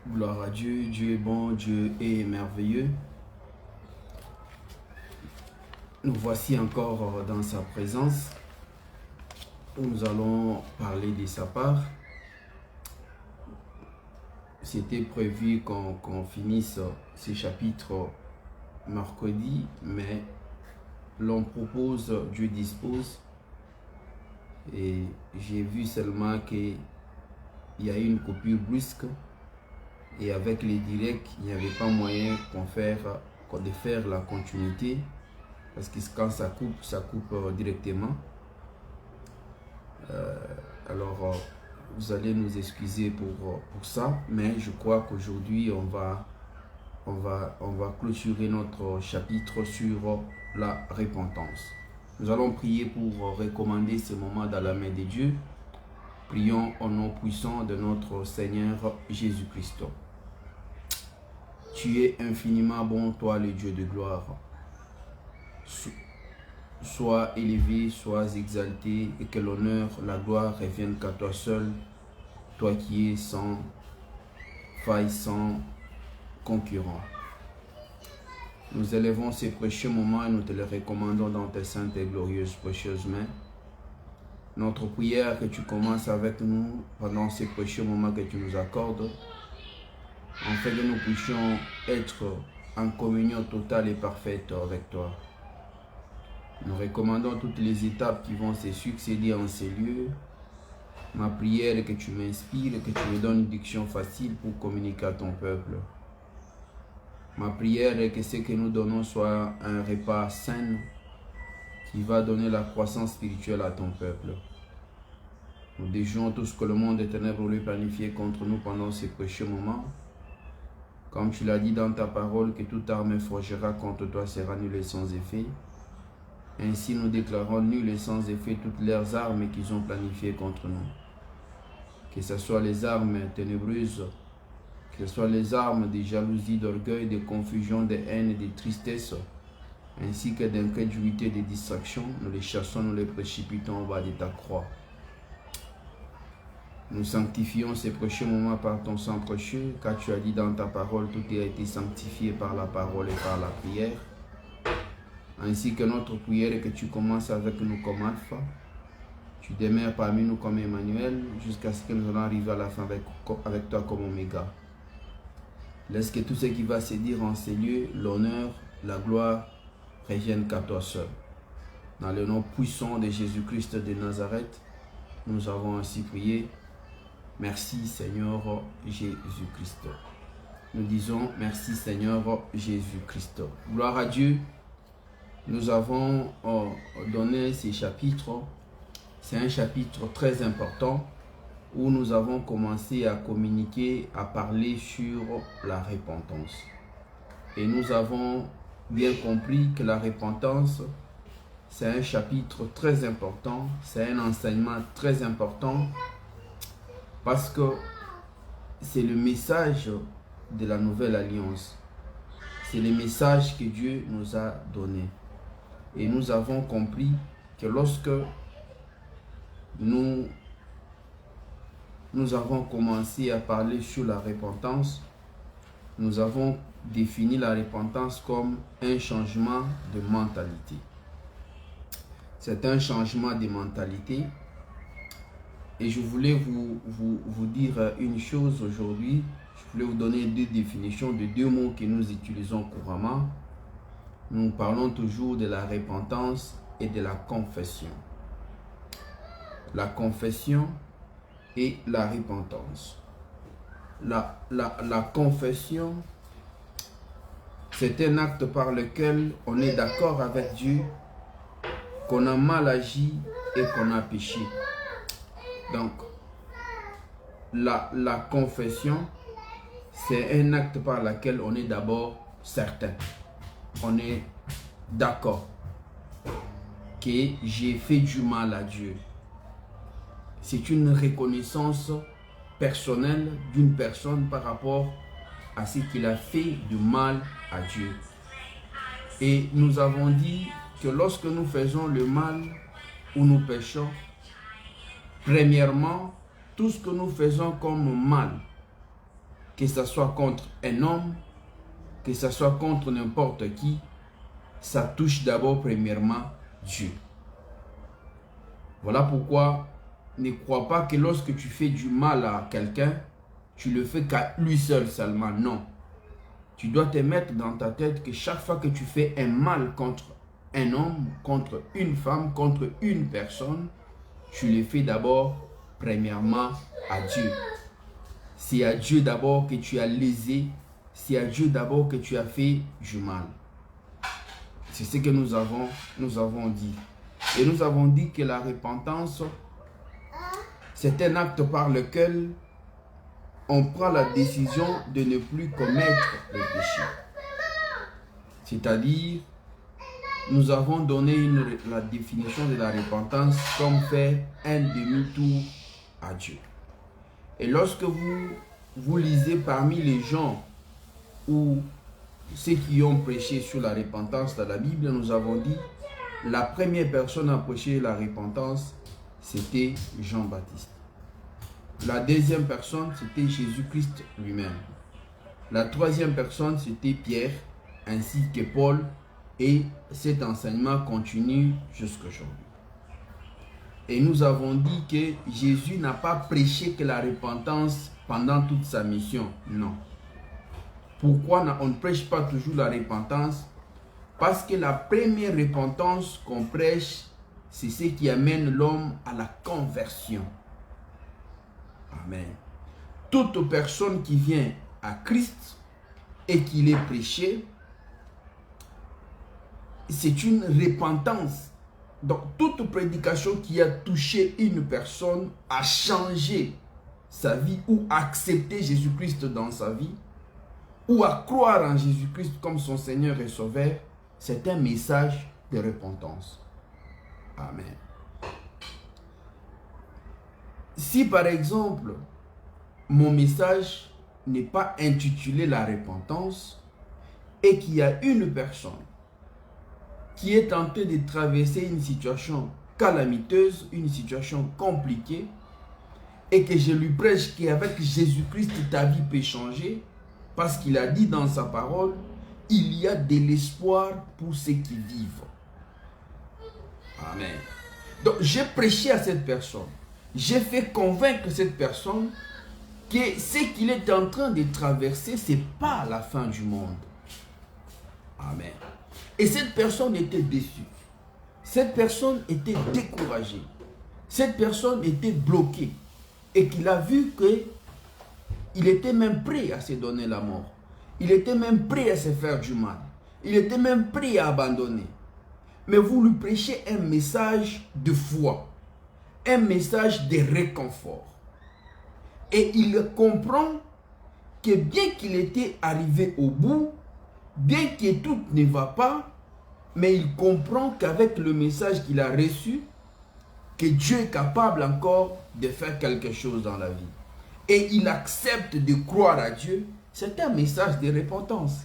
Gloire à Dieu, Dieu est bon, Dieu est merveilleux. Nous voici encore dans sa présence où nous allons parler de sa part. C'était prévu qu'on finisse ces chapitres mercredi, mais l'on propose, Dieu dispose. Et j'ai vu seulement qu'il y a eu une coupure brusque. Et avec les directs, il n'y avait pas moyen de faire la continuité. Parce que quand ça coupe directement. Alors, vous allez nous excuser pour ça. Mais je crois qu'aujourd'hui, on va clôturer notre chapitre sur la repentance. Nous allons prier pour recommander ce moment dans la main de Dieu. Prions au nom puissant de notre Seigneur Jésus-Christ. Tu es infiniment bon, toi le Dieu de gloire. Sois élevé, sois exalté, et que l'honneur, la gloire reviennent qu'à toi seul, toi qui es sans faille, sans concurrent. Nous élevons ces précieux moments et nous te les recommandons dans tes saintes et glorieuses précieuses mains. Notre prière que tu commences avec nous pendant ces précieux moments que tu nous accordes, afin que nous puissions être en communion totale et parfaite avec toi. Nous recommandons toutes les étapes qui vont se succéder en ces lieux. Ma prière est que tu m'inspires, que tu me donnes une diction facile pour communiquer à ton peuple. Ma prière est que ce que nous donnons soit un repas sain qui va donner la croissance spirituelle à ton peuple. Nous déjouons tout ce que le monde des ténèbres voulait planifier contre nous pendant ces précieux moments. Comme tu l'as dit dans ta parole, que toute arme forgera contre toi sera nulle et sans effet. Ainsi nous déclarons nul et sans effet toutes leurs armes qu'ils ont planifiées contre nous. Que ce soit les armes ténébreuses, que ce soit les armes de jalousie, d'orgueil, de confusion, de haine, de tristesse, ainsi que d'incrédulité, de distraction, nous les chassons, nous les précipitons au bas de ta croix. Nous sanctifions ces précieux moments par ton sang précieux, car tu as dit dans ta parole, tout a été sanctifié par la parole et par la prière. Ainsi que notre prière et que tu commences avec nous comme Alpha, tu demeures parmi nous comme Emmanuel, jusqu'à ce que nous allons arriver à la fin avec toi comme Oméga. Laisse que tout ce qui va se dire en ces lieux, l'honneur, la gloire, reviennent qu'à toi seul. Dans le nom puissant de Jésus-Christ de Nazareth, nous avons ainsi prié. Merci Seigneur Jésus-Christ. Nous disons merci Seigneur Jésus-Christ. Gloire à Dieu. Nous avons donné ces chapitres. C'est un chapitre très important où nous avons commencé à communiquer, à parler sur la repentance. Et nous avons bien compris que la repentance, c'est un chapitre très important, c'est un enseignement très important parce que c'est le message de la nouvelle alliance. C'est le message que Dieu nous a donné. Et nous avons compris que lorsque nous avons commencé à parler sur la repentance, nous avons défini la repentance comme un changement de mentalité. C'est un changement de mentalité. Et je voulais vous dire une chose aujourd'hui. Je voulais vous donner deux définitions de deux mots que nous utilisons couramment. Nous parlons toujours de la repentance et de la confession. La confession et la repentance. La confession, c'est un acte par lequel on est d'accord avec Dieu, qu'on a mal agi et qu'on a péché. Donc, la confession, c'est un acte par lequel on est d'abord certain. On est d'accord que j'ai fait du mal à Dieu. C'est une reconnaissance personnelle d'une personne par rapport à ce qu'il a fait de mal à Dieu. Et nous avons dit que lorsque nous faisons le mal ou nous péchons, premièrement, tout ce que nous faisons comme mal que ce soit contre un homme, que ce soit contre n'importe qui, ça touche d'abord premièrement Dieu. Voilà pourquoi ne crois pas que lorsque tu fais du mal à quelqu'un, tu le fais qu'à lui seul seulement. Non. Tu dois te mettre dans ta tête que chaque fois que tu fais un mal contre un homme, contre une femme, contre une personne, tu le fais d'abord premièrement à Dieu. C'est à Dieu d'abord que tu as lésé, c'est à Dieu d'abord que tu as fait du mal. C'est ce que nous avons dit. Et nous avons dit que la repentance, c'est un acte par lequel on prend la décision de ne plus commettre le péché. C'est-à-dire, nous avons donné la définition de la repentance comme faire un demi-tour à Dieu. Et lorsque vous lisez parmi les gens ou ceux qui ont prêché sur la repentance dans la Bible, nous avons dit la première personne à prêcher la repentance, c'était Jean-Baptiste. La deuxième personne, c'était Jésus-Christ lui-même. La troisième personne, c'était Pierre, ainsi que Paul. Et cet enseignement continue jusqu'à aujourd'hui. Et nous avons dit que Jésus n'a pas prêché que la repentance pendant toute sa mission. Non. Pourquoi on ne prêche pas toujours la repentance? Parce que la première repentance qu'on prêche, c'est ce qui amène l'homme à la conversion. Amen. Toute personne qui vient à Christ et qui l'est prêché, c'est une repentance. Donc, toute prédication qui a touché une personne a changé sa vie ou accepté Jésus-Christ dans sa vie ou à croire en Jésus-Christ comme son Seigneur et Sauveur, c'est un message de repentance. Amen. Si par exemple, mon message n'est pas intitulé la repentance et qu'il y a une personne qui est en train de traverser une situation calamiteuse, une situation compliquée, et que je lui prêche qu'avec Jésus-Christ, ta vie peut changer, parce qu'il a dit dans sa parole, il y a de l'espoir pour ceux qui vivent. Amen. Donc, j'ai prêché à cette personne. J'ai fait convaincre cette personne que ce qu'il est en train de traverser, ce n'est pas la fin du monde. Amen. Et cette personne était déçue. Cette personne était découragée. Cette personne était bloquée. Et qu'il a vu qu'il était même prêt à se donner la mort. Il était même prêt à se faire du mal. Il était même prêt à abandonner. Mais vous lui prêchez un message de foi. Un message de réconfort. Et il comprend que bien qu'il était arrivé au bout, bien que tout ne va pas, mais il comprend qu'avec le message qu'il a reçu, que Dieu est capable encore de faire quelque chose dans la vie. Et il accepte de croire à Dieu. C'est un message de repentance.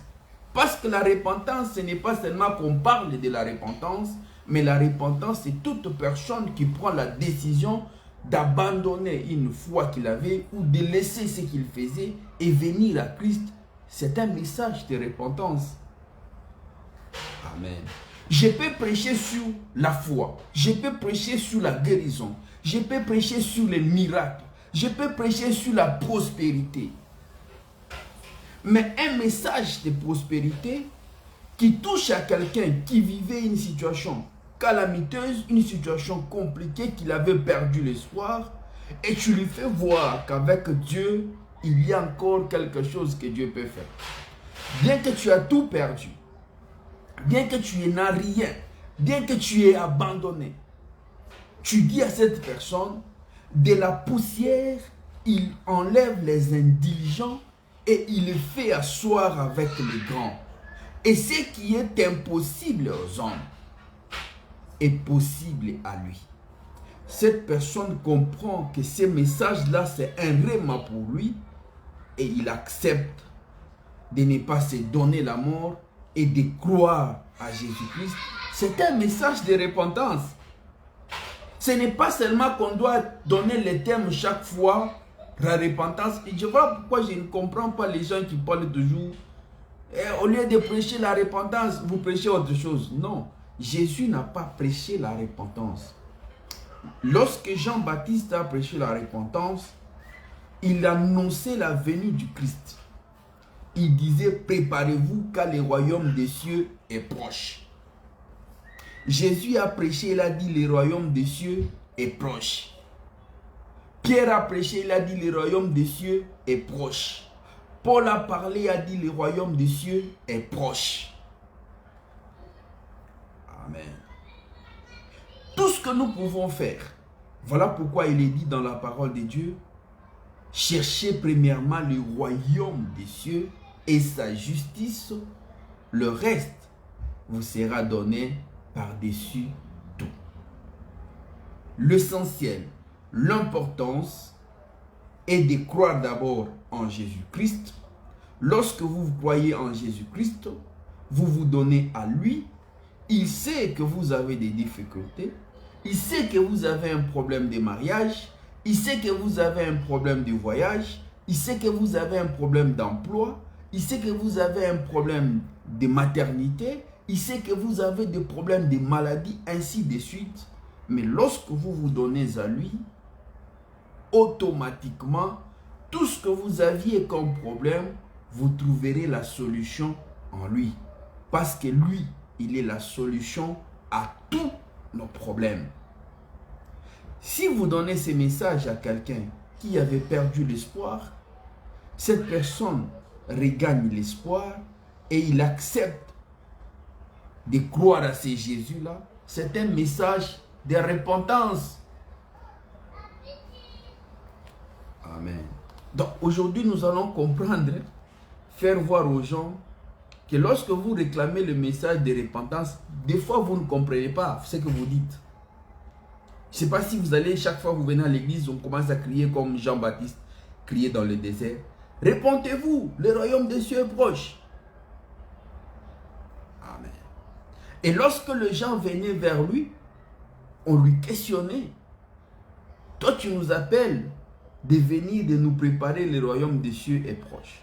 Parce que la repentance, ce n'est pas seulement qu'on parle de la repentance, mais la repentance, c'est toute personne qui prend la décision d'abandonner une foi qu'il avait ou de laisser ce qu'il faisait et venir à Christ. C'est un message de repentance. Amen. Je peux prêcher sur la foi. Je peux prêcher sur la guérison. Je peux prêcher sur les miracles. Je peux prêcher sur la prospérité. Mais un message de prospérité qui touche à quelqu'un qui vivait une situation calamiteuse, une situation compliquée, qu'il avait perdu l'espoir, et tu lui fais voir qu'avec Dieu, il y a encore quelque chose que Dieu peut faire. Bien que tu as tout perdu, bien que tu n'as rien, bien que tu aies abandonné, tu dis à cette personne, de la poussière, il enlève les indigents et il les fait asseoir avec les grands. Et ce qui est impossible aux hommes est possible à lui. Cette personne comprend que ce message-là, c'est un rhéma pour lui et il accepte de ne pas se donner la mort et de croire à Jésus-Christ. C'est un message de repentance. Ce n'est pas seulement qu'on doit donner les termes chaque fois La repentance, et je vois pourquoi je ne comprends pas les gens qui parlent toujours. Au lieu de prêcher la repentance, vous prêchez autre chose. Non, Jésus n'a pas prêché la repentance. Lorsque Jean-Baptiste a prêché la repentance, il annonçait la venue du Christ. Il disait, préparez-vous car le royaume des cieux est proche. Jésus a prêché, il a dit, le royaume des cieux est proche. Pierre a prêché, il a dit, le royaume des cieux est proche. Paul a parlé, il a dit, le royaume des cieux est proche. Amen. Tout ce que nous pouvons faire, voilà pourquoi il est dit dans la parole de Dieu, cherchez premièrement le royaume des cieux et sa justice, le reste vous sera donné par-dessus tout. L'essentiel, l'importance est de croire d'abord en Jésus-Christ. Lorsque vous croyez en Jésus-Christ, vous vous donnez à lui. Il sait que vous avez des difficultés. Il sait que vous avez un problème de mariage. Il sait que vous avez un problème de voyage. Il sait que vous avez un problème d'emploi. Il sait que vous avez un problème de maternité. Il sait que vous avez des problèmes de maladie, ainsi de suite. Mais lorsque vous vous donnez à lui, automatiquement, tout ce que vous aviez comme problème, vous trouverez la solution en lui. Parce que lui, il est la solution à tous nos problèmes. Si vous donnez ces messages à quelqu'un qui avait perdu l'espoir, cette personne regagne l'espoir et il accepte de croire à ce Jésus-là. C'est un message de repentance. Amen. Donc aujourd'hui, nous allons comprendre, faire voir aux gens que lorsque vous réclamez le message de repentance, des fois vous ne comprenez pas ce que vous dites. Je ne sais pas si vous allez, chaque fois que vous venez à l'église, on commence à crier comme Jean-Baptiste, crier dans le désert. Répentez-vous, le royaume des cieux est proche. Amen. Et lorsque les gens venaient vers lui, on lui questionnait. Toi, tu nous appelles de venir, de nous préparer, le royaume des cieux est proche.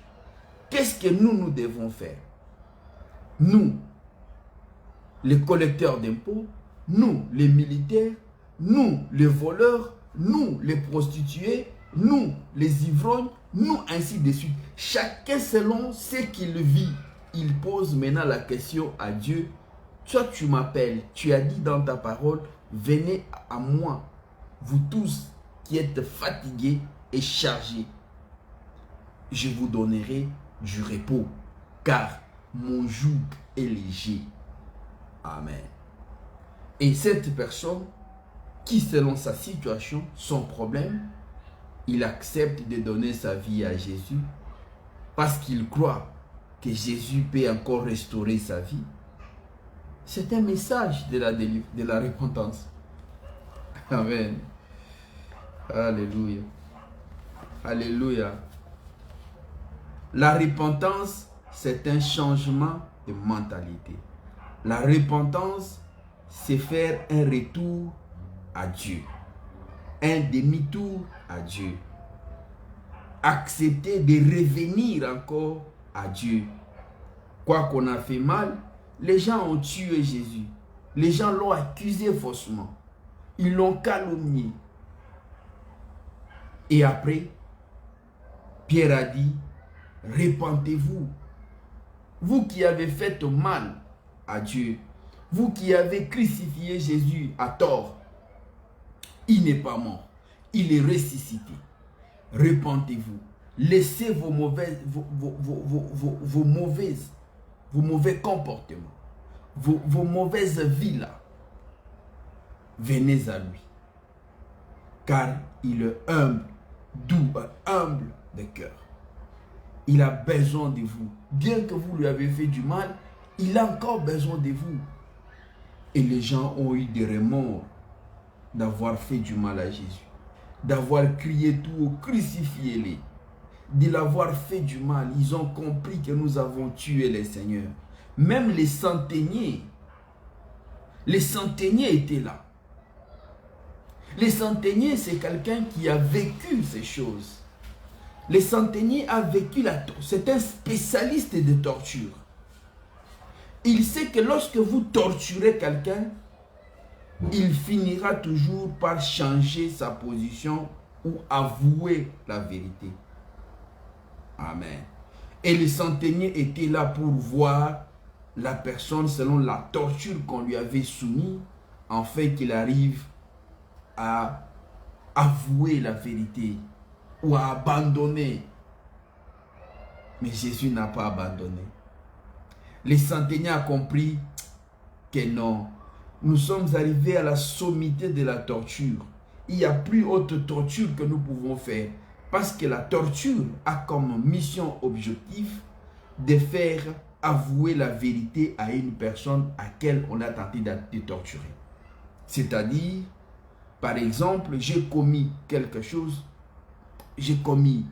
Qu'est-ce que nous devons faire? Nous, les collecteurs d'impôts, nous, les militaires, nous, les voleurs, nous, les prostituées, nous, les ivrognes, nous, ainsi de suite. Chacun selon ce qu'il vit. Il pose maintenant la question à Dieu. Toi, tu m'appelles, tu as dit dans ta parole, venez à moi, vous tous qui êtes fatigués et chargés. Je vous donnerai du repos, car mon joug est léger. Amen. Et cette personne qui, selon sa situation, son problème, il accepte de donner sa vie à Jésus parce qu'il croit que Jésus peut encore restaurer sa vie. C'est un message de la repentance. Amen. Alléluia. Alléluia. La repentance, c'est un changement de mentalité. La repentance, c'est faire un retour à Dieu. Un demi-tour à Dieu. Accepter de revenir encore à Dieu. Quoi qu'on a fait mal, les gens ont tué Jésus. Les gens l'ont accusé faussement. Ils l'ont calomnié. Et après, Pierre a dit, repentez-vous. Vous qui avez fait mal à Dieu, vous qui avez crucifié Jésus à tort, il n'est pas mort, il est ressuscité. Repentez-vous. Laissez vos mauvais comportements, vos mauvaises vies là. Venez à lui. Car il est humble, doux, humble de cœur. Il a besoin de vous. Bien que vous lui avez fait du mal, il a encore besoin de vous. Et les gens ont eu des remords d'avoir fait du mal à Jésus. D'avoir crié tout haut, crucifiez-les. De l'avoir fait du mal. Ils ont compris que nous avons tué le Seigneur. Même les centeniers étaient là. Les centeniers, c'est quelqu'un qui a vécu ces choses. Le centenier a vécu la torture. C'est un spécialiste de torture. Il sait que lorsque vous torturez quelqu'un, il finira toujours par changer sa position ou avouer la vérité. Amen. Et le centenier était là pour voir la personne selon la torture qu'on lui avait soumise, en fait qu'il arrive à avouer la vérité ou à abandonner. Mais Jésus n'a pas abandonné. Le centenier a compris que non, nous sommes arrivés à la sommité de la torture. Il n'y a plus autre torture que nous pouvons faire. Parce que la torture a comme mission objectif de faire avouer la vérité à une personne à laquelle on a tenté de torturer. C'est-à-dire, par exemple, j'ai commis quelque chose, j'ai commis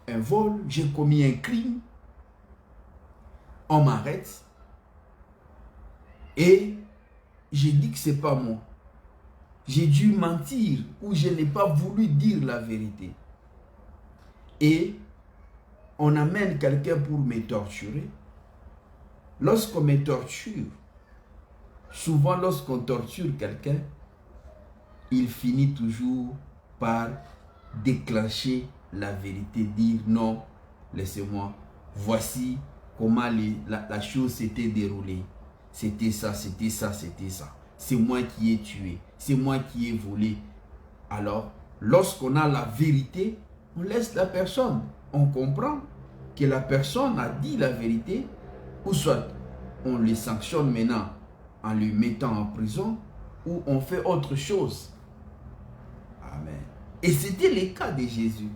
un vol, j'ai commis un crime, on m'arrête et j'ai dit que ce n'est pas moi. J'ai dû mentir ou je n'ai pas voulu dire la vérité. Et on amène quelqu'un pour me torturer. Lorsqu'on me torture, souvent lorsqu'on torture quelqu'un, il finit toujours par déclencher la vérité, dire non, laissez-moi, voici comment la chose s'était déroulée. C'était ça, c'était ça, c'était ça. C'est moi qui ai tué, c'est moi qui ai volé. Alors, lorsqu'on a la vérité, on laisse la personne. On comprend que la personne a dit la vérité, ou soit on le sanctionne maintenant en le mettant en prison, ou on fait autre chose. Amen. Et c'était le cas de Jésus.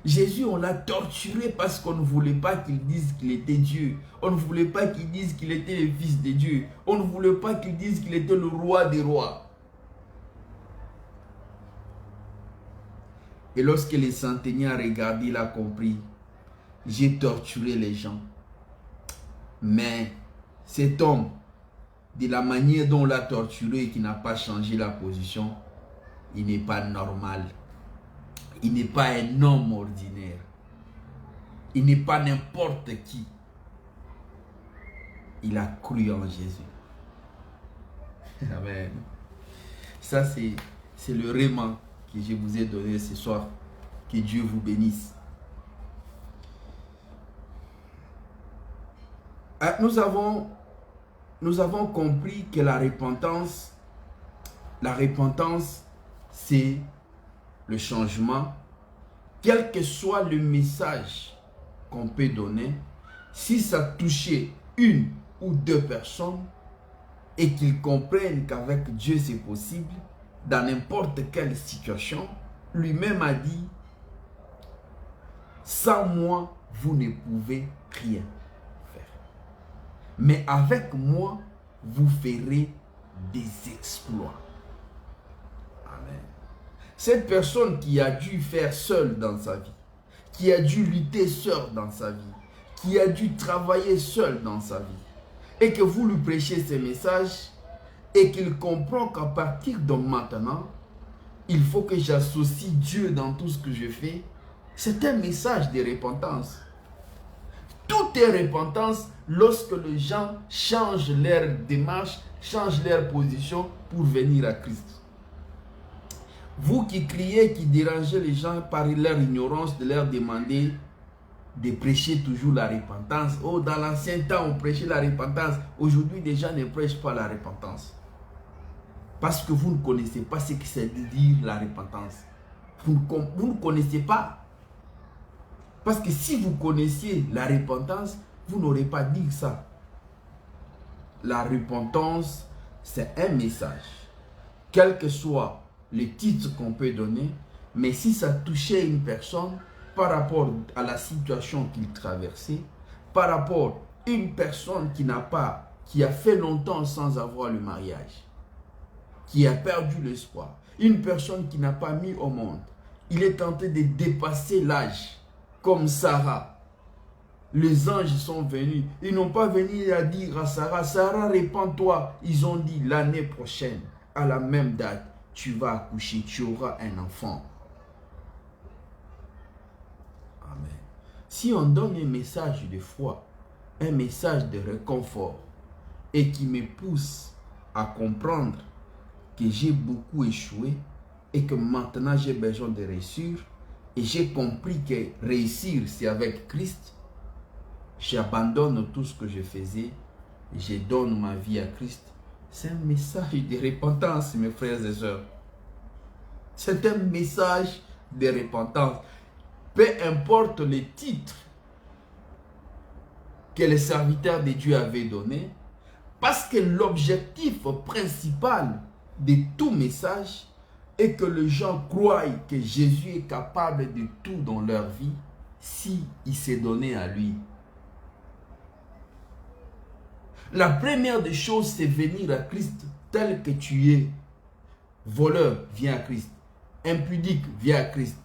Jésus, on l'a torturé parce qu'on ne voulait pas qu'il dise qu'il était Dieu. On ne voulait pas qu'il dise qu'il était le Fils de Dieu. On ne voulait pas qu'il dise qu'il était le roi des rois. Et lorsque le centenier a regardé, il a compris. J'ai torturé les gens. Mais cet homme, de la manière dont on l'a torturé et qui n'a pas changé la position, il n'est pas normal. Il n'est pas un homme ordinaire. Il n'est pas n'importe qui. Il a cru en Jésus. Amen. Ça, c'est le réman que je vous ai donné ce soir. Que Dieu vous bénisse. Nous avons compris que la repentance, c'est le changement. Quel que soit le message qu'on peut donner, si ça touchait une ou deux personnes et qu'ils comprennent qu'avec Dieu c'est possible, dans n'importe quelle situation, lui-même a dit, sans moi, vous ne pouvez rien faire. Mais avec moi, vous ferez des exploits. Amen. Cette personne qui a dû faire seule dans sa vie, qui a dû lutter seule dans sa vie, qui a dû travailler seule dans sa vie, et que vous lui prêchez ces messages, et qu'il comprend qu'à partir de maintenant, il faut que j'associe Dieu dans tout ce que je fais, c'est un message de repentance. Tout est repentance lorsque les gens changent leur démarche, changent leur position pour venir à Christ. Vous qui criez, qui dérangez les gens par leur ignorance, de leur demander de prêcher toujours la repentance. Oh, dans l'ancien temps, on prêchait la repentance. Aujourd'hui, les gens ne prêchent pas la repentance. Parce que vous ne connaissez pas ce que c'est de dire la repentance. Vous ne connaissez pas. Parce que si vous connaissiez la repentance, vous n'aurez pas dit ça. La repentance, c'est un message. Quel que soit le titre qu'on peut donner, mais si ça touchait une personne par rapport à la situation qu'il traversait, par rapport à une personne qui a fait longtemps sans avoir le mariage, qui a perdu l'espoir, une personne qui n'a pas mis au monde, il est tenté de dépasser l'âge, comme Sarah. Les anges sont venus, ils n'ont pas venu à dire à Sarah, Sarah, répands-toi. Ils ont dit, l'année prochaine, à la même date, tu vas accoucher, tu auras un enfant. Amen. Si on donne un message de foi, un message de réconfort, et qui me pousse à comprendre que j'ai beaucoup échoué et que maintenant j'ai besoin de réussir, et j'ai compris que réussir c'est avec Christ, j'abandonne tout ce que je faisais, je donne ma vie à Christ. C'est un message de repentance, mes frères et sœurs. C'est un message de repentance. Peu importe les titres que les serviteurs de Dieu avaient donnés, parce que l'objectif principal de tout message est que les gens croient que Jésus est capable de tout dans leur vie si il s'est donné à lui. La première des choses, c'est venir à Christ tel que tu es. Voleur, viens à Christ. Impudique, viens à Christ.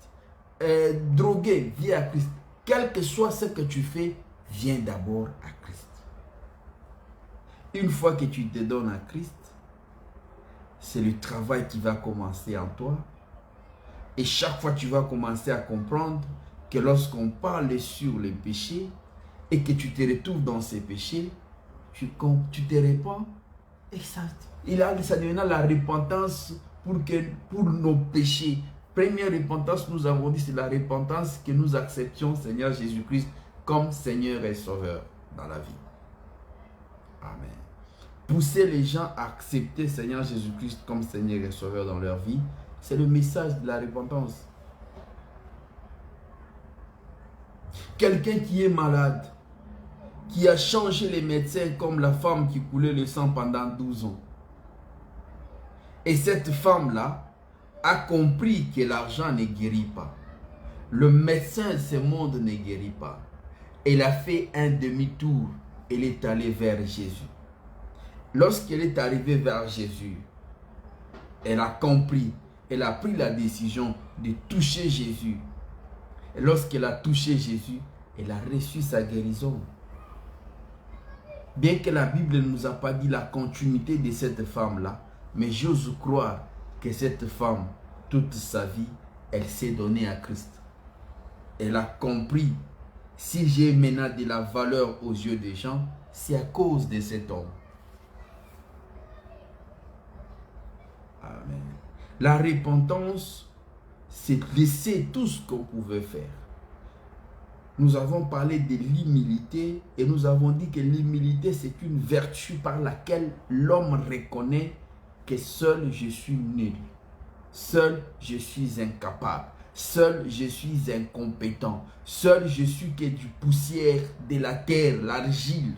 Drogué, viens à Christ. Quel que soit ce que tu fais, viens d'abord à Christ. Une fois que tu te donnes à Christ, c'est le travail qui va commencer en toi. Et chaque fois, tu vas commencer à comprendre que lorsqu'on parle sur les péchés et que tu te retrouves dans ces péchés, tu te répands et ça devient la repentance pour nos péchés. Première repentance, nous avons dit, c'est la repentance que nous acceptions Seigneur Jésus-Christ comme Seigneur et Sauveur dans la vie. Amen. Pousser les gens à accepter Seigneur Jésus-Christ comme Seigneur et Sauveur dans leur vie, c'est le message de la repentance. Quelqu'un qui est malade, qui a changé les médecins comme la femme qui coulait le sang pendant 12 ans. Et cette femme-là a compris que l'argent ne guérit pas. Le médecin de ce monde ne guérit pas. Elle a fait un demi-tour. Elle est allée vers Jésus. Lorsqu'elle est arrivée vers Jésus, elle a compris. Elle a pris la décision de toucher Jésus. Et lorsqu'elle a touché Jésus, elle a reçu sa guérison. Bien que la Bible ne nous a pas dit la continuité de cette femme-là, mais j'ose croire que cette femme, toute sa vie, elle s'est donnée à Christ. Elle a compris, si j'ai maintenant de la valeur aux yeux des gens, c'est à cause de cet homme. Amen. La repentance, c'est laisser tout ce qu'on pouvait faire. Nous avons parlé de l'humilité et nous avons dit que l'humilité, c'est une vertu par laquelle l'homme reconnaît que seul je suis nul, seul je suis incapable, seul je suis incompétent, seul je suis que du poussière, de la terre, l'argile.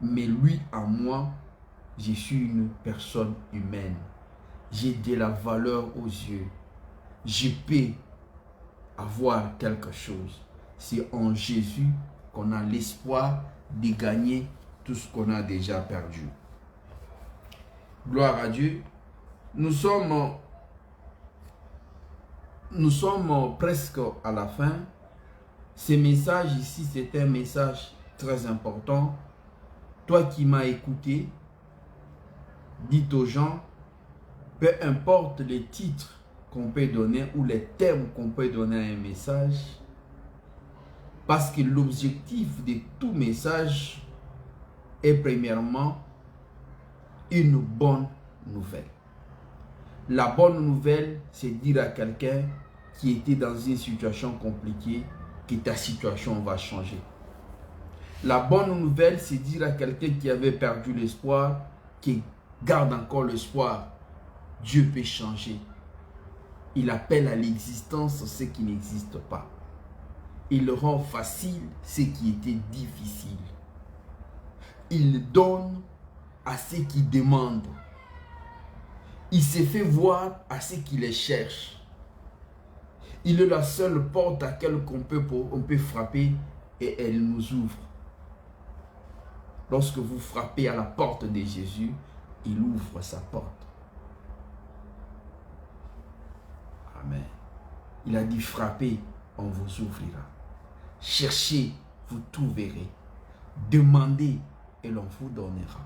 Mais lui, en moi, je suis une personne humaine. J'ai de la valeur aux yeux. Je peux avoir quelque chose. C'est en Jésus qu'on a l'espoir de gagner tout ce qu'on a déjà perdu. Gloire à Dieu. Nous sommes presque à la fin. Ce message ici, c'est un message très important. Toi qui m'as écouté, dites aux gens, peu importe les titres qu'on peut donner ou les thèmes qu'on peut donner à un message, parce que l'objectif de tout message est premièrement une bonne nouvelle. La bonne nouvelle, c'est dire à quelqu'un qui était dans une situation compliquée que ta situation va changer. La bonne nouvelle, c'est dire à quelqu'un qui avait perdu l'espoir, qui garde encore l'espoir. Dieu peut changer. Il appelle à l'existence ce qui n'existe pas. Il rend facile ce qui était difficile. Il donne à ceux qui demandent. Il se fait voir à ceux qui les cherchent. Il est la seule porte à laquelle on peut frapper et elle nous ouvre. Lorsque vous frappez à la porte de Jésus, il ouvre sa porte. Amen. Il a dit frappez, on vous ouvrira. Cherchez, vous trouverez. Demandez et l'on vous donnera.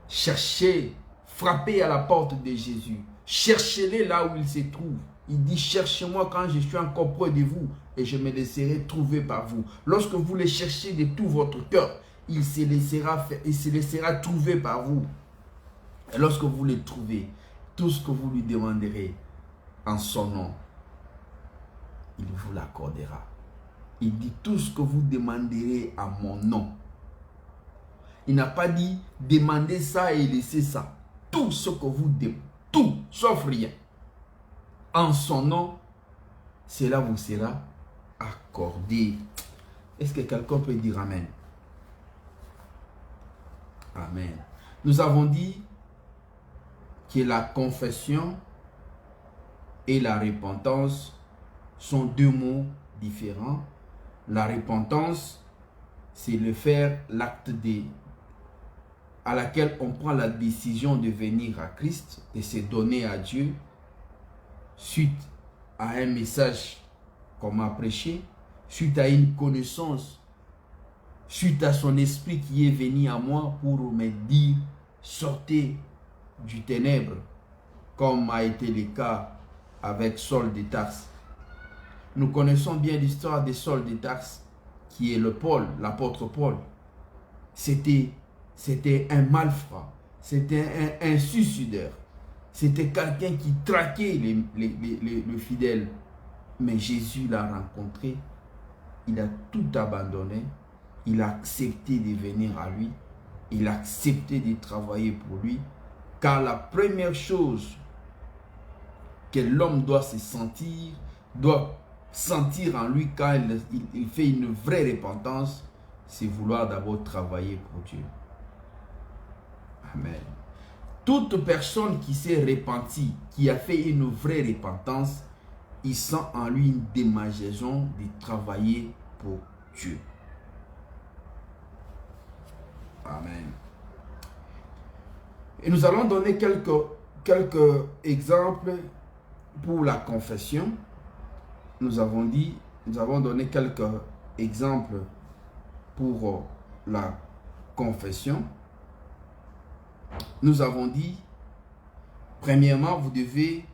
Cherchez, frappez à la porte de Jésus. Cherchez-les là où il se trouve. Il dit, cherchez-moi quand je suis encore près de vous et je me laisserai trouver par vous. Lorsque vous les cherchez de tout votre cœur, il se laissera trouver par vous. Et lorsque vous les trouvez, tout ce que vous lui demanderez en son nom, il vous l'accordera. Il dit tout ce que vous demanderez à mon nom. Il n'a pas dit demandez ça et laissez ça. Tout ce que vous demandez, tout, sauf rien. En son nom, cela vous sera accordé. Est-ce que quelqu'un peut dire Amen? Amen. Nous avons dit que la confession et la repentance sont deux mots différents. La repentance, c'est le faire, l'acte à laquelle on prend la décision de venir à Christ et se donner à Dieu suite à un message qu'on m'a prêché, suite à une connaissance, suite à son esprit qui est venu à moi pour me dire sortez du ténèbre, comme a été le cas avec Saul de Tarse. Nous connaissons bien l'histoire de Saul de Tarse, qui est l'apôtre Paul. C'était un malfrat, c'était un suicideur, c'était quelqu'un qui traquait les fidèles. Mais Jésus l'a rencontré, il a tout abandonné, il a accepté de venir à lui, il a accepté de travailler pour lui, car la première chose que l'homme doit sentir en lui quand il fait une vraie repentance, c'est vouloir d'abord travailler pour Dieu. Amen. Toute personne qui s'est repentie, qui a fait une vraie repentance, il sent en lui une démangeaison de travailler pour Dieu. Amen. Et nous allons donner quelques exemples pour la confession. Nous avons donné quelques exemples pour la confession. Nous avons dit, premièrement, vous devez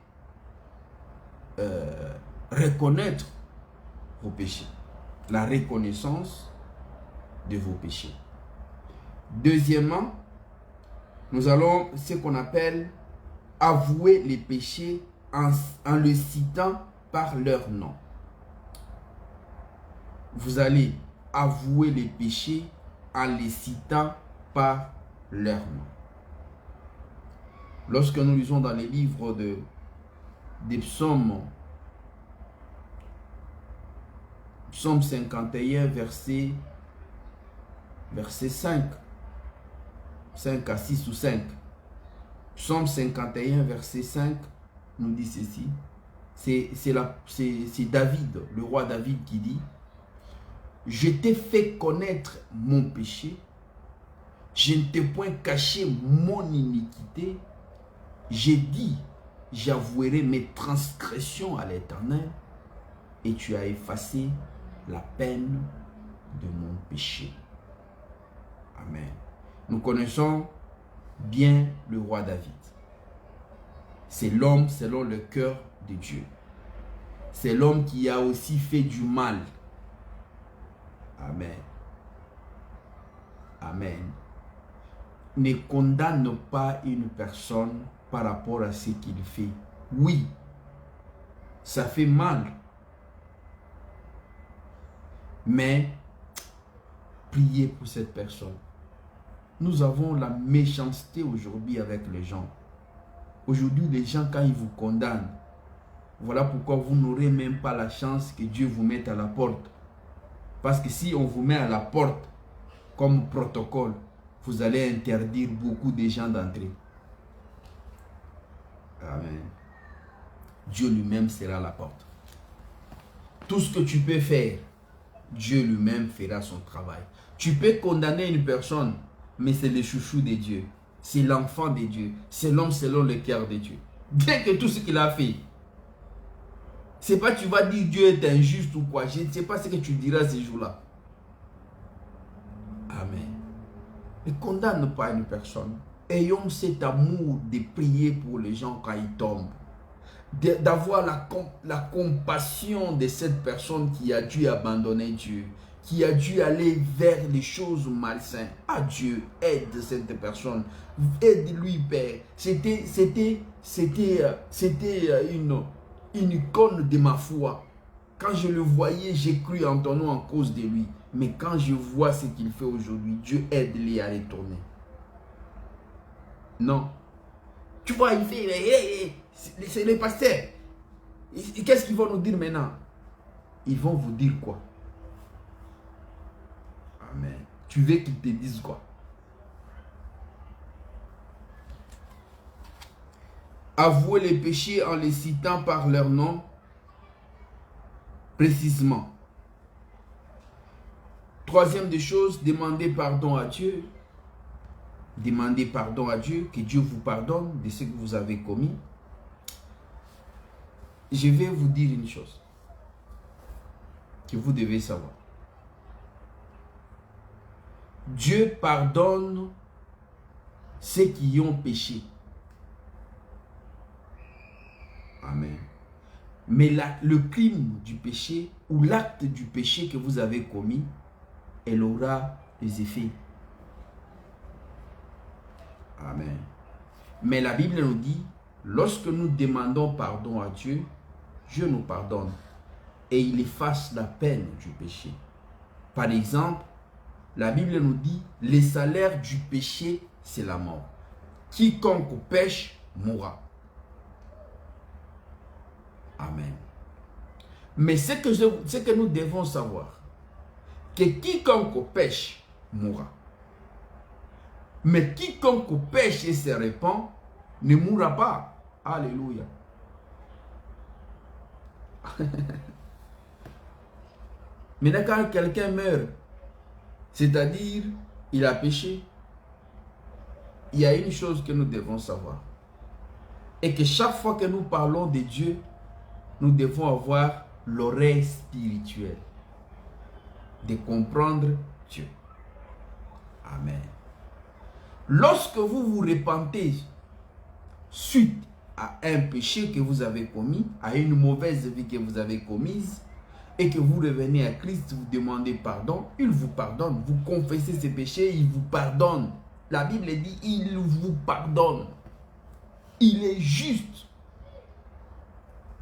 reconnaître vos péchés. La reconnaissance de vos péchés. Deuxièmement, nous allons ce qu'on appelle avouer les péchés en le citant par leur nom. Vous allez avouer les péchés en les citant par leur nom. Lorsque nous lisons dans les livres des psaumes, psaume 51, verset 5 à 6 ou 5. Psaume 51, verset 5 nous dit ceci. C'est David, le roi David qui dit: je t'ai fait connaître mon péché, je ne t'ai point caché mon iniquité. J'ai dit, j'avouerai mes transgressions à l'Éternel, et tu as effacé la peine de mon péché. Amen. Nous connaissons bien le roi David. C'est l'homme selon le cœur de Dieu. C'est l'homme qui a aussi fait du mal. Amen. Amen. Ne condamne pas une personne par rapport à ce qu'il fait. Oui, ça fait mal. Mais priez pour cette personne. Nous avons la méchanceté aujourd'hui avec les gens. Aujourd'hui, les gens, quand ils vous condamnent, voilà pourquoi vous n'aurez même pas la chance que Dieu vous mette à la porte. Parce que si on vous met à la porte comme protocole, vous allez interdire beaucoup de gens d'entrer. Amen. Dieu lui-même sera à la porte. Tout ce que tu peux faire, Dieu lui-même fera son travail. Tu peux condamner une personne, mais c'est le chouchou de Dieu. C'est l'enfant de Dieu. C'est l'homme selon le cœur de Dieu. Bien que tout ce qu'il a fait, c'est pas tu vas dire Dieu est injuste ou quoi. Je ne sais pas ce que tu diras ces jours-là. Amen. Ne condamne pas une personne. Ayons cet amour de prier pour les gens quand ils tombent. d'avoir la compassion de cette personne qui a dû abandonner Dieu, qui a dû aller vers les choses malsaines. Ah Dieu, aide cette personne, aide-lui Père. C'était une icône de ma foi. Quand je le voyais, j'ai cru en ton nom en cause de lui. Mais quand je vois ce qu'il fait aujourd'hui, Dieu aide-les à les tourner. Non. Tu vois, il fait, c'est les pasteurs. Qu'est-ce qu'ils vont nous dire maintenant? Ils vont vous dire quoi? Amen. Tu veux qu'ils te disent quoi? Avouer les péchés en les citant par leur nom précisément. Troisième des choses, demander pardon à Dieu. Demandez pardon à Dieu, que Dieu vous pardonne de ce que vous avez commis. Je vais vous dire une chose que vous devez savoir. Dieu pardonne ceux qui ont péché. Amen. Mais le crime du péché ou l'acte du péché que vous avez commis, elle aura des effets. Amen. Mais la Bible nous dit, lorsque nous demandons pardon à Dieu, Dieu nous pardonne et il efface la peine du péché. Par exemple, la Bible nous dit, le salaire du péché, c'est la mort. Quiconque pêche mourra. Amen. Mais ce que nous devons savoir, que quiconque pêche mourra. Mais quiconque pêche et se répand ne mourra pas. Alléluia. Maintenant, quand quelqu'un meurt, c'est-à-dire il a péché, il y a une chose que nous devons savoir. Et que chaque fois que nous parlons de Dieu, nous devons avoir l'oreille spirituelle de comprendre Dieu. Amen. Lorsque vous vous repentez suite à un péché que vous avez commis, à une mauvaise vie que vous avez commise, et que vous revenez à Christ, vous demandez pardon, il vous pardonne. Vous confessez ces péchés, il vous pardonne. La Bible dit, il vous pardonne. Il est juste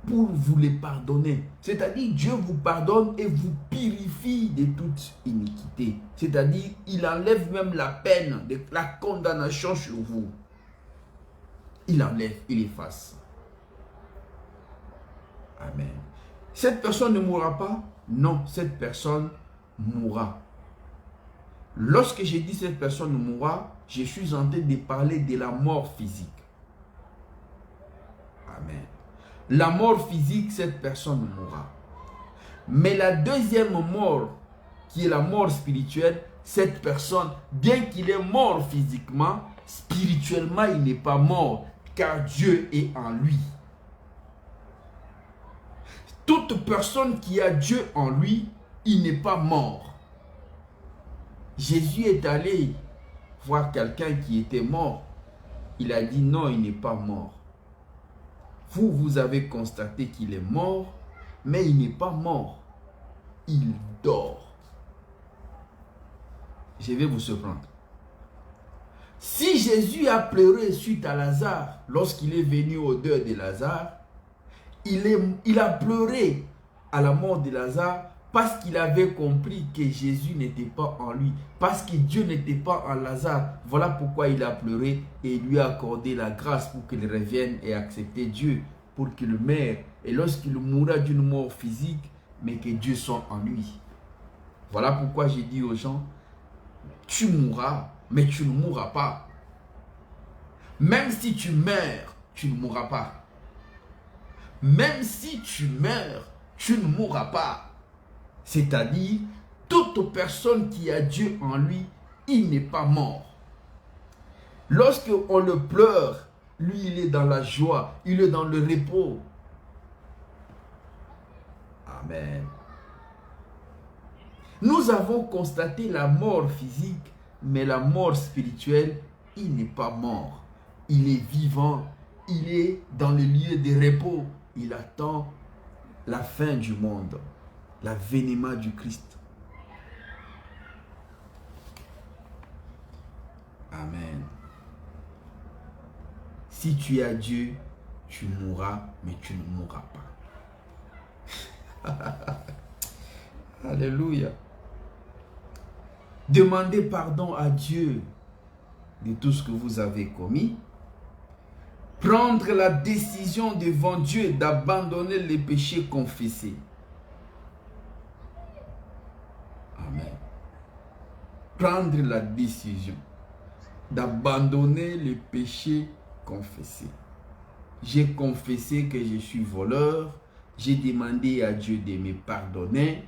pour vous les pardonner. C'est-à-dire, Dieu vous pardonne et vous purifie de toute iniquité. C'est-à-dire, il enlève même la peine, la condamnation sur vous. Il enlève, il efface. Amen. Cette personne ne mourra pas? Non, cette personne mourra. Lorsque j'ai dit cette personne mourra, je suis en train de parler de la mort physique. Amen. La mort physique, cette personne mourra. Mais la deuxième mort, qui est la mort spirituelle, cette personne, bien qu'il est mort physiquement, spirituellement, il n'est pas mort, car Dieu est en lui. Toute personne qui a Dieu en lui, il n'est pas mort. Jésus est allé voir quelqu'un qui était mort. Il a dit non, il n'est pas mort. Vous avez constaté qu'il est mort, mais il n'est pas mort. Il dort. Je vais vous surprendre. Si Jésus a pleuré suite à Lazare, lorsqu'il est venu au deuil de Lazare, il a pleuré à la mort de Lazare parce qu'il avait compris que Jésus n'était pas en lui, parce que Dieu n'était pas en Lazare. Voilà pourquoi il a pleuré et lui a accordé la grâce pour qu'il revienne et accepter Dieu, pour qu'il meure. Et lorsqu'il mourra d'une mort physique, mais que Dieu soit en lui. Voilà pourquoi j'ai dit aux gens, tu mourras, mais tu ne mourras pas. Même si tu meurs, tu ne mourras pas. Même si tu meurs, tu ne mourras pas. C'est-à-dire, toute personne qui a Dieu en lui, il n'est pas mort. Lorsque on le pleure, lui, il est dans la joie, il est dans le repos. Amen. Nous avons constaté la mort physique, mais la mort spirituelle, il n'est pas mort. Il est vivant, il est dans le lieu de repos. il attend la fin du monde, l'avènement du Christ. Amen. Si tu as Dieu, tu mourras, mais tu ne mourras pas. Alléluia. Demandez pardon à Dieu de tout ce que vous avez commis. Prendre la décision devant Dieu d'abandonner les péchés confessés. Amen. Prendre la décision d'abandonner les péchés confessés. J'ai confessé que je suis voleur. J'ai demandé à Dieu de me pardonner.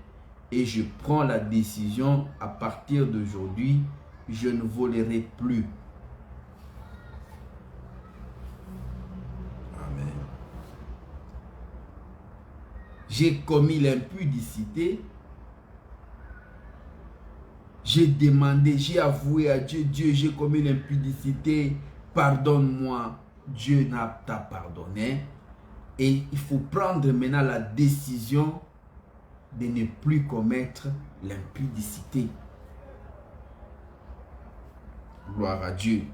Et je prends la décision, à partir d'aujourd'hui, je ne volerai plus. Amen. J'ai commis l'impudicité. J'ai demandé, j'ai avoué à Dieu, Dieu, j'ai commis l'impudicité, pardonne-moi. Dieu t'a pardonné. Et il faut prendre maintenant la décision de ne plus commettre l'impudicité. Gloire à Dieu.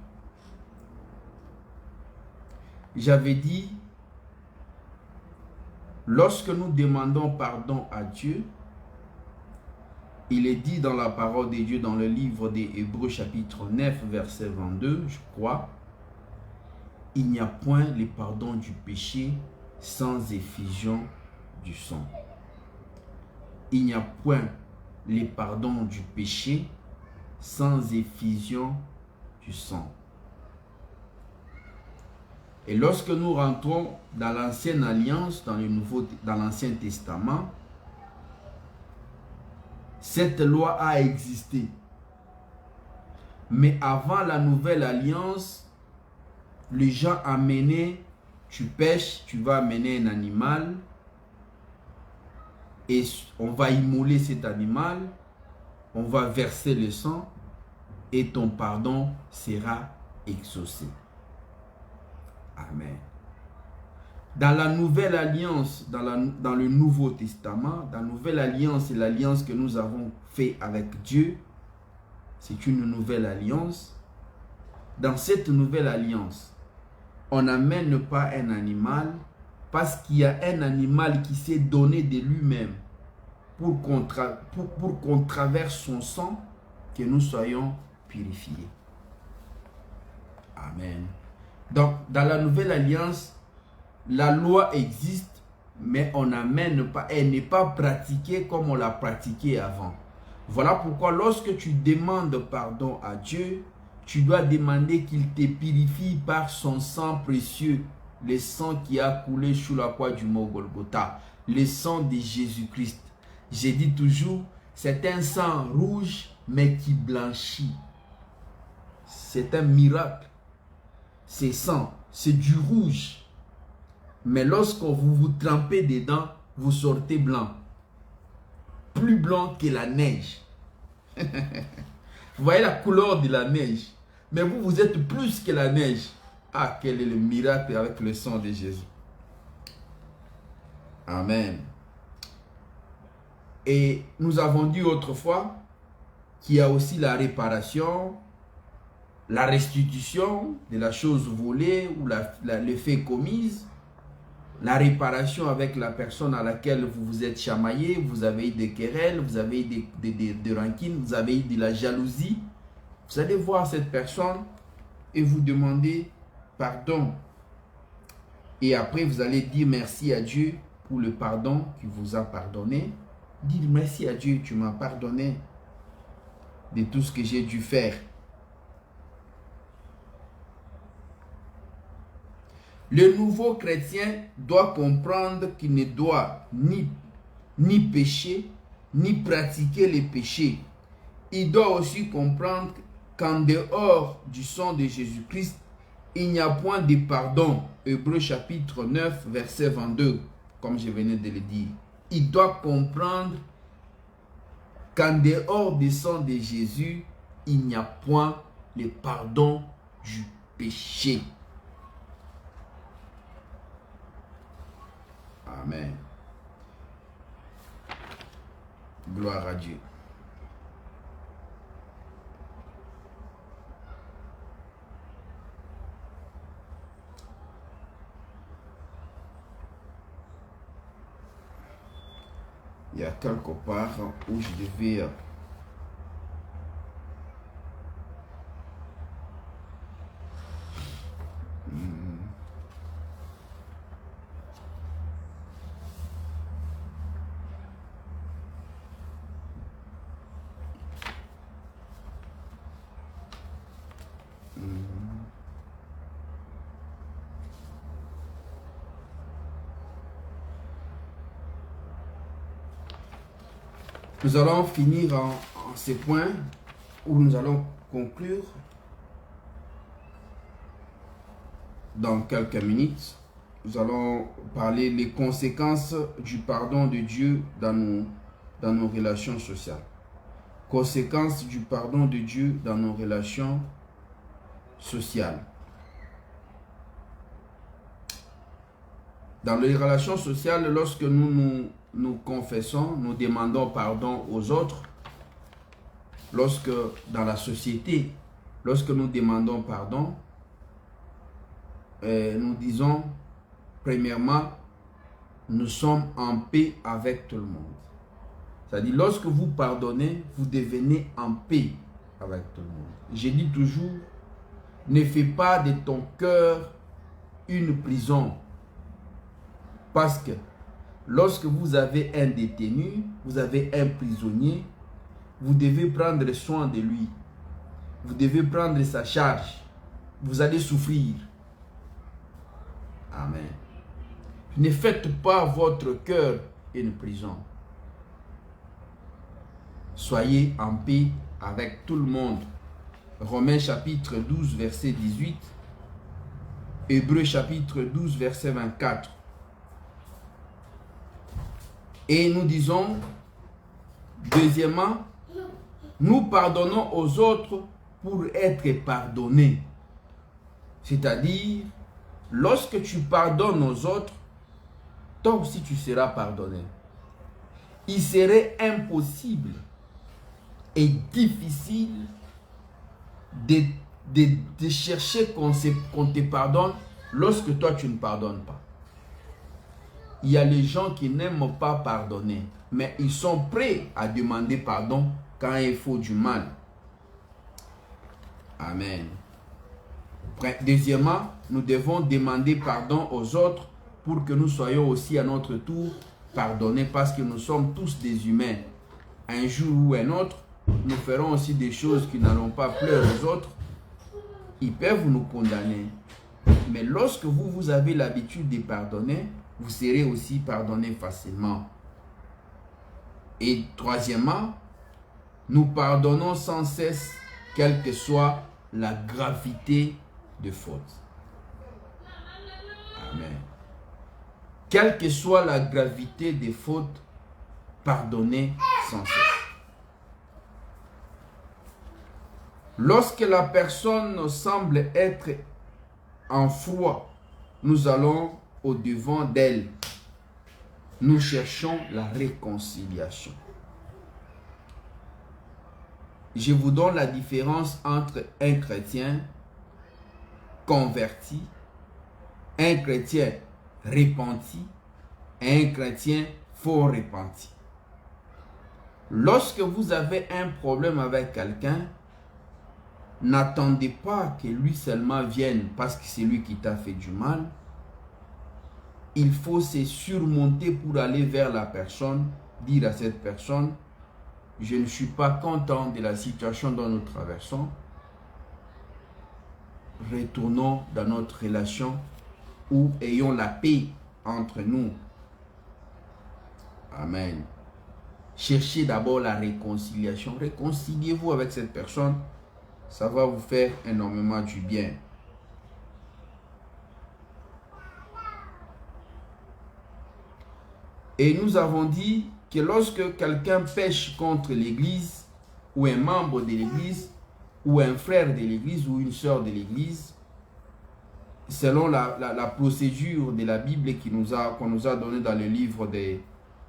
J'avais dit, lorsque nous demandons pardon à Dieu, il est dit dans la parole de Dieu, dans le livre des Hébreux chapitre 9, verset 22, je crois, il n'y a point le pardon du péché sans effusion du sang. Il n'y a point le pardon du péché sans effusion du sang. Et lorsque nous rentrons dans l'ancienne alliance, dans l'Ancien Testament, cette loi a existé. Mais avant la nouvelle alliance, les gens amenaient, tu pêches, tu vas amener un animal et on va immoler cet animal, on va verser le sang et ton pardon sera exaucé. Amen. Dans la nouvelle alliance, dans le Nouveau Testament, la nouvelle alliance, c'est l'alliance que nous avons fait avec Dieu. C'est une nouvelle alliance. Dans cette nouvelle alliance, on n'amène pas un animal parce qu'il y a un animal qui s'est donné de lui-même pour qu'on traverse son sang, que nous soyons purifiés. Amen. Donc, dans la nouvelle alliance, la loi existe, mais on n'amène pas, elle n'est pas pratiquée comme on l'a pratiquée avant. Voilà pourquoi lorsque tu demandes pardon à Dieu, tu dois demander qu'il te purifie par son sang précieux, le sang qui a coulé sous la croix du mont Golgotha, le sang de Jésus-Christ. J'ai dit toujours, c'est un sang rouge, mais qui blanchit. C'est un miracle. C'est sang, c'est du rouge. Mais lorsque vous vous trempez dedans, vous sortez blanc. Plus blanc que la neige. Vous voyez la couleur de la neige. Mais vous, vous êtes plus que la neige. Ah, quel est le miracle avec le sang de Jésus. Amen. Et nous avons dit autrefois qu'il y a aussi la réparation, la restitution de la chose volée ou le fait commise. La réparation avec la personne à laquelle vous vous êtes chamaillé, vous avez eu des querelles, vous avez eu des rancines, vous avez eu de la jalousie. Vous allez voir cette personne et vous demander pardon. Et après, vous allez dire merci à Dieu pour le pardon qu'il vous a pardonné. Dire merci à Dieu, tu m'as pardonné de tout ce que j'ai dû faire. Le nouveau chrétien doit comprendre qu'il ne doit ni pécher, ni pratiquer les péchés. Il doit aussi comprendre qu'en dehors du sang de Jésus-Christ, il n'y a point de pardon. Hébreux chapitre 9, verset 22, comme je venais de le dire. Il doit comprendre qu'en dehors du sang de Jésus, il n'y a point le pardon du péché. Amen. Gloire à Dieu. Il y a quelque part où je devais nous allons finir en ces points où nous allons conclure dans quelques minutes. Nous allons parler des conséquences du pardon de Dieu dans nos relations sociales. Conséquences du pardon de Dieu dans nos relations sociales. Dans les relations sociales, lorsque nous confessons, nous demandons pardon aux autres. Lorsque dans la société, lorsque nous demandons pardon, nous disons, premièrement, nous sommes en paix avec tout le monde. C'est-à-dire, lorsque vous pardonnez, vous devenez en paix avec tout le monde. Je dis toujours, ne fais pas de ton cœur une prison. Parce que lorsque vous avez un détenu, vous avez un prisonnier, vous devez prendre soin de lui. Vous devez prendre sa charge. Vous allez souffrir. Amen. Ne faites pas votre cœur une prison. Soyez en paix avec tout le monde. Romains chapitre 12, verset 18. Hébreux chapitre 12, verset 24. Et nous disons, deuxièmement, nous pardonnons aux autres pour être pardonnés. C'est-à-dire, lorsque tu pardonnes aux autres, toi aussi tu seras pardonné. Il serait impossible et difficile de chercher qu'on te pardonne lorsque toi tu ne pardonnes pas. Il y a les gens qui n'aiment pas pardonner, mais ils sont prêts à demander pardon quand il faut du mal. Amen. Deuxièmement, nous devons demander pardon aux autres pour que nous soyons aussi à notre tour pardonnés, parce que nous sommes tous des humains. Un jour ou un autre, nous ferons aussi des choses qui n'allont pas plaire aux autres. Ils peuvent nous condamner. Mais lorsque vous avez l'habitude de pardonner, vous serez aussi pardonné facilement. Et troisièmement, nous pardonnons sans cesse, quelle que soit la gravité de faute. Amen. Quelle que soit la gravité des fautes, pardonnez sans cesse. Lorsque la personne semble être en froid, nous allons au-devant d'elle. Nous cherchons la réconciliation. Je vous donne la différence entre un chrétien converti, un chrétien repenti et un chrétien faux repenti. Lorsque vous avez un problème avec quelqu'un, n'attendez pas que lui seulement vienne parce que c'est lui qui t'a fait du mal. Il faut se surmonter pour aller vers la personne, dire à cette personne, je ne suis pas content de la situation dont nous traversons. Retournons dans notre relation ou ayons la paix entre nous. Amen. Cherchez d'abord la réconciliation. Réconciliez-vous avec cette personne. Ça va vous faire énormément du bien. Et nous avons dit que lorsque quelqu'un pêche contre l'Église, ou un membre de l'Église, ou un frère de l'Église, ou une sœur de l'Église, selon la procédure de la Bible qu'on nous a donnée dans le livre de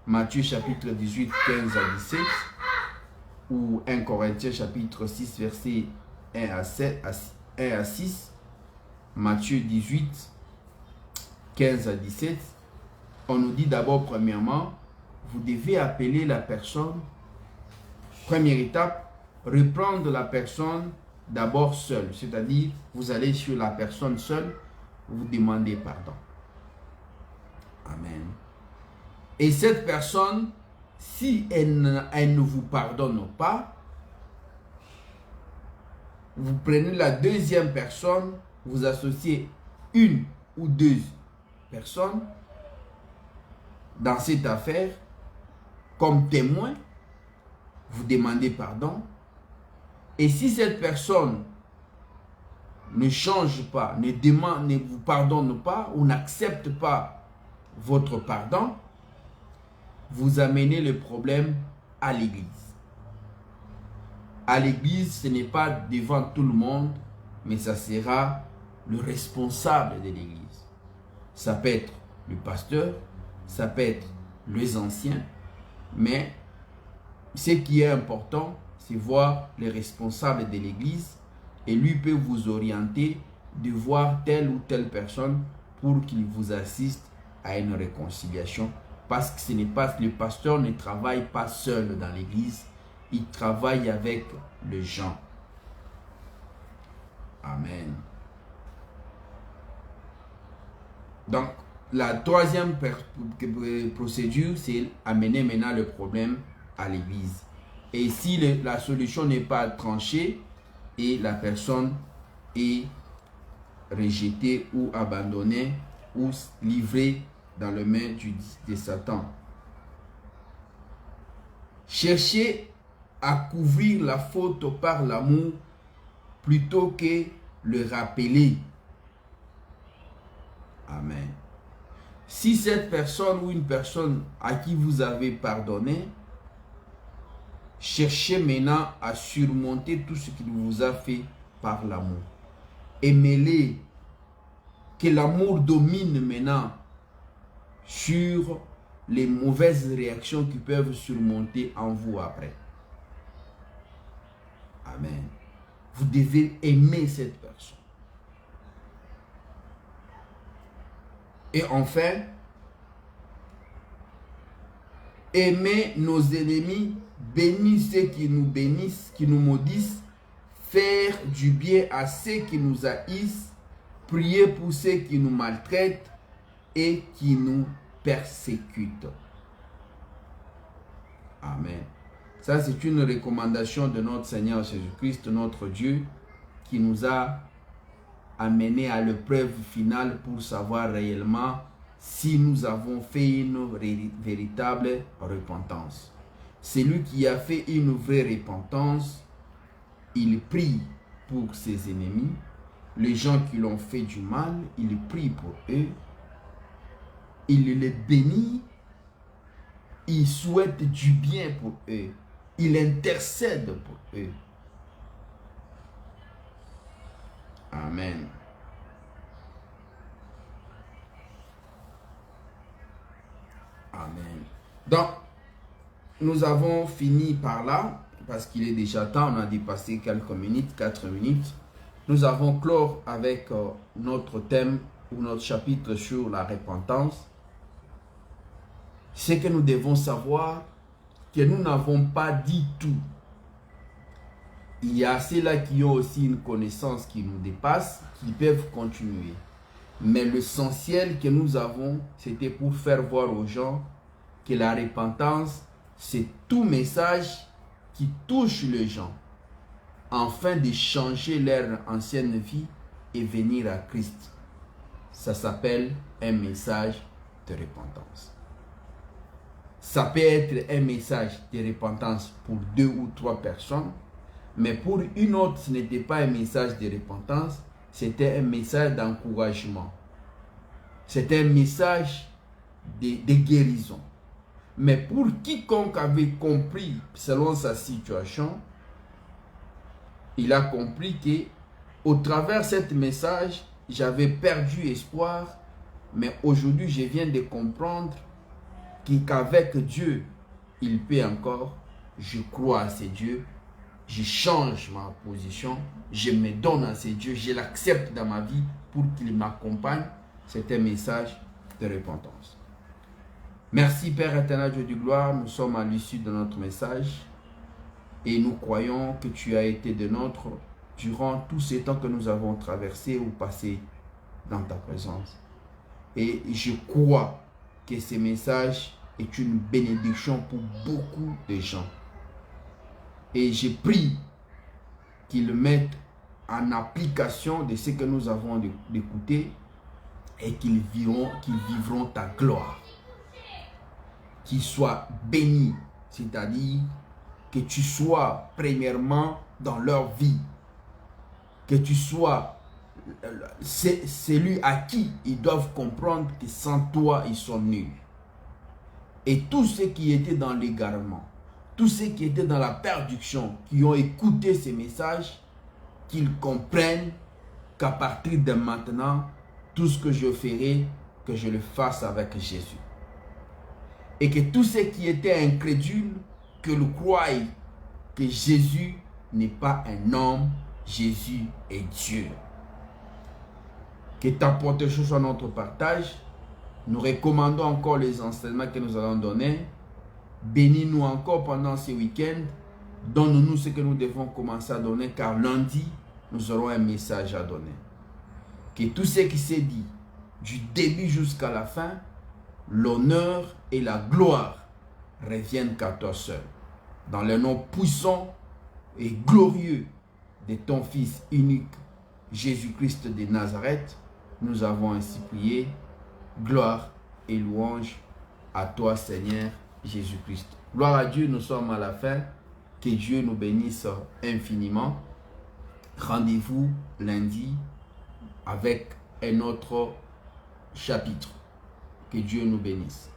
Matthieu chapitre 18, 15 à 17, ou 1 Corinthiens chapitre 6, versets 1 à 6, Matthieu 18, 15 à 17, on nous dit d'abord, premièrement, vous devez appeler la personne. Première étape, reprendre la personne d'abord seule. C'est-à-dire, vous allez sur la personne seule, vous demandez pardon. Amen. Et cette personne, si elle ne vous pardonne pas, vous prenez la deuxième personne, vous associez une ou deux personnes dans cette affaire comme témoin, vous demandez pardon. Et si cette personne ne change pas, ne vous pardonne pas ou n'accepte pas votre pardon, vous amenez le problème à l'église. À l'église, ce n'est pas devant tout le monde, mais ça sera le responsable de l'église. Ça peut être le pasteur, ça peut être les anciens, mais ce qui est important, c'est voir les responsables de l'église et lui peut vous orienter de voir telle ou telle personne pour qu'il vous assiste à une réconciliation. Parce que ce n'est pas, le pasteur ne travaille pas seul dans l'église, il travaille avec les gens. Amen. Donc, la troisième procédure, c'est amener maintenant le problème à l'église. Et si la solution n'est pas tranchée et la personne est rejetée ou abandonnée ou livrée dans les mains de Satan. Cherchez à couvrir la faute par l'amour plutôt que le rappeler. Amen. Si cette personne ou une personne à qui vous avez pardonné, cherchez maintenant à surmonter tout ce qu'il vous a fait par l'amour. Aimez-les, que l'amour domine maintenant sur les mauvaises réactions qui peuvent surmonter en vous après. Amen. Vous devez aimer cette personne. Et enfin, aimer nos ennemis, bénir ceux qui nous bénissent, qui nous maudissent, faire du bien à ceux qui nous haïssent, prier pour ceux qui nous maltraitent et qui nous persécutent. Amen. Ça, c'est une recommandation de notre Seigneur Jésus-Christ, notre Dieu, qui nous a amené à l'épreuve finale pour savoir réellement si nous avons fait une véritable repentance. Celui qui a fait une vraie repentance, il prie pour ses ennemis. Les gens qui l'ont fait du mal, il prie pour eux. Il les bénit. Il souhaite du bien pour eux. Il intercède pour eux. Amen. Amen. Donc, nous avons fini par là, parce qu'il est déjà temps, on a dépassé quelques minutes, 4 minutes. Nous avons clore avec notre thème ou notre chapitre sur la repentance. C'est que nous devons savoir que nous n'avons pas dit tout. Il y a ceux-là qui ont aussi une connaissance qui nous dépasse, qui peuvent continuer. Mais l'essentiel que nous avons, c'était pour faire voir aux gens que la repentance, c'est tout message qui touche les gens, afin de changer leur ancienne vie et venir à Christ. Ça s'appelle un message de repentance. Ça peut être un message de repentance pour 2 ou 3 personnes, mais pour une autre, ce n'était pas un message de repentance, c'était un message d'encouragement. C'était un message de guérison. Mais pour quiconque avait compris selon sa situation, il a compris que au travers de ce message, j'avais perdu espoir, mais aujourd'hui, je viens de comprendre qu'avec Dieu, il peut encore. Je crois à ces dieux, je change ma position, je me donne à ces dieux, je l'accepte dans ma vie pour qu'il m'accompagne. C'est un message de repentance. Merci Père éternel, Dieu de gloire, nous sommes à l'issue de notre message et nous croyons que tu as été de nôtres durant tous ces temps que nous avons traversés ou passés dans ta présence. Et je crois que ce message est une bénédiction pour beaucoup de gens. Et je prie qu'ils mettent en application de ce que nous avons d'écouter et qu'ils vivront ta gloire. Qu'ils soient bénis, c'est-à-dire que tu sois premièrement dans leur vie, que tu sois celui à qui ils doivent comprendre que sans toi ils sont nuls. Et tous ceux qui étaient dans l'égarement, tous ceux qui étaient dans la perdition, qui ont écouté ces messages, qu'ils comprennent qu'à partir de maintenant, tout ce que je ferai, que je le fasse avec Jésus. Et que tous ceux qui étaient incrédules, que le croient que Jésus n'est pas un homme, Jésus est Dieu. Que ta protection soit notre partage. Nous recommandons encore les enseignements que nous allons donner. Bénis-nous encore pendant ce week-end. Donne-nous ce que nous devons commencer à donner, car lundi, nous aurons un message à donner. Que tout ce qui s'est dit, du début jusqu'à la fin, l'honneur et la gloire reviennent qu'à toi seul. Dans le nom puissant et glorieux de ton Fils unique, Jésus-Christ de Nazareth, nous avons ainsi prié. Gloire et louange à toi, Seigneur Jésus-Christ. Gloire à Dieu, nous sommes à la fin. Que Dieu nous bénisse infiniment. Rendez-vous lundi avec un autre chapitre. Que Dieu nous bénisse.